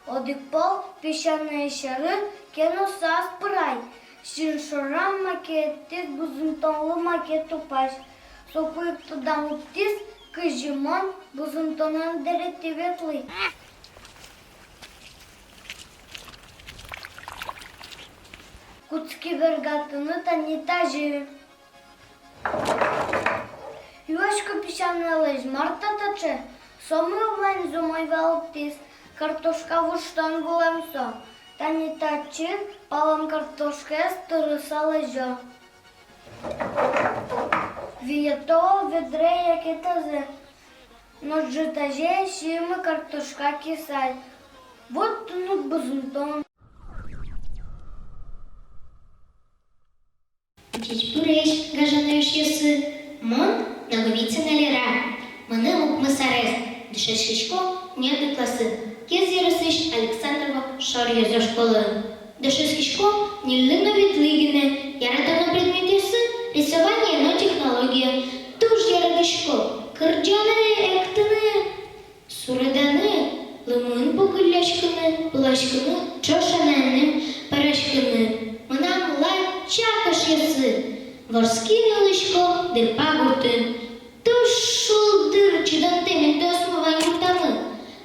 Одикпал песчаные шары кеносас прай. Шиншорам макеттис бузунтонлы макет тупаш. Сопык тудам уптис кыжимон бузунтонан дерети ветлый. Куцки вергатыны танитажи. Юашка песчаная лыж марта таче. Сомру вань зумой валптис. Картошка вуштан булемсо. Танитачи палам картошка стырыса лежо. Вието ведре якетазе. Но житаже шимы картошка кисай. Вот тунут бузунтон. Чич пуреш, гажаныш ясы. Мон наговица налера. Маны мукмы сарес. Дышет шишко не классы. Кез ярысыш Александрова шар яза школы. Дышет шишко не лыно ветлыгине. Яратана предмет ясы. Рисование, но технология. Туж ярадышко. Кырджаны эктыны. Сураданы. Лымын погыляшкыны. Пылашкыны. Чошананы. Парашкыны. Мынам лай чакаш ясы. Ворскины лышко. Дыр пагурты. Туж шулдыр чыдан темен досмывань гуртамы.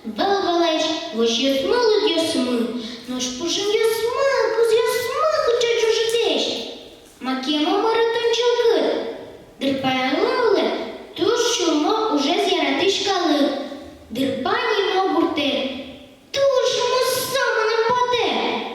Вал-валайш, вош ясмы луд ясмы. Нож пушын ясмы, куз ясмы, куча чужитеш. Макема маратон чылкыт. Дырпаян лавлы, туж шурмо уже зяратыш калы. Дырпани могурте, туж мусама нападе.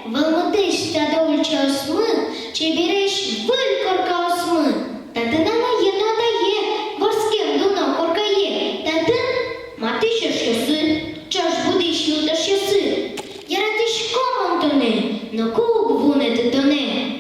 Валматеш стадовльча осмы, чебереш выль корка осмы. Татынана енадае, ворскем дуна коркае. Татын матышеш ясы. Чаш будеш юдаш ясы. Яратиш комон тоне, но куг вунет тоне.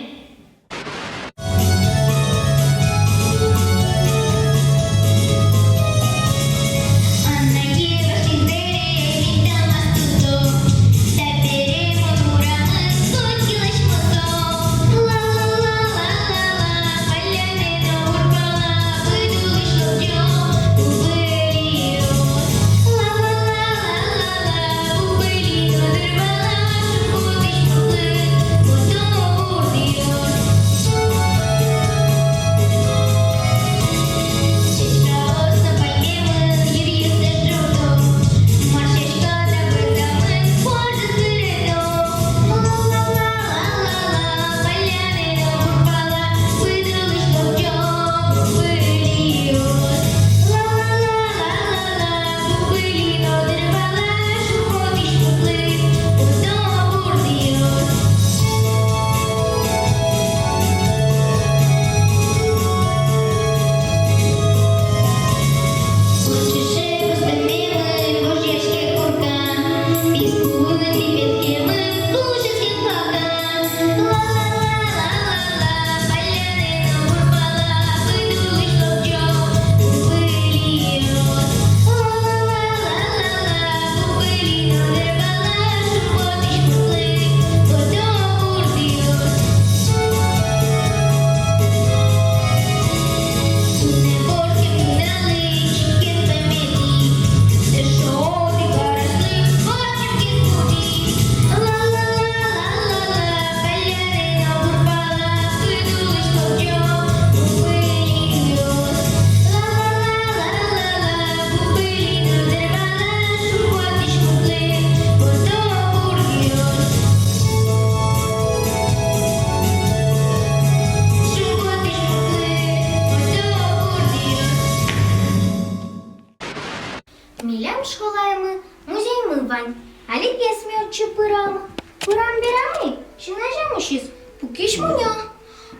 Милям школаемы, музеймы вань. Али кесме отчы пырамы. Пырам берамы, шинажамышыз, пукеш муня.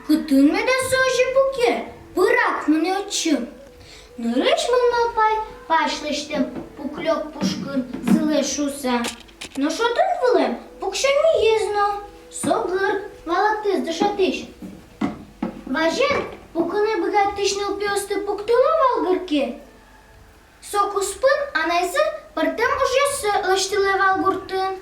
Кытын меда сожи пуке, пырак мне отчы. Нырыч мын малпай, пашлыштым, пуклёк пушкын, зыле шуса. Но шотын вылем, пукшен не езно. Согыр, валактыз дышатыш. Важен, пукыны быгаттышны упёсты пуктыла валгырке. Сокуспын анайсы пыртым ужасы лыштылы валгуртын.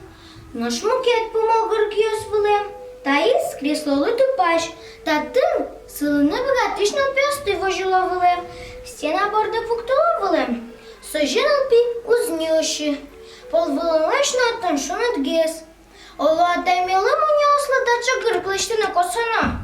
Нож мукет помогыр киос вылем. Таис креслолы тупаш. Татын сылыны быгаттышны упёсты вожила вылем. Стена борда пуктыла вылем. Сожен алпи узнёши. полвылылышны атын шуныт гес. Олу атай мелы муня осла дача гырклышты на косана.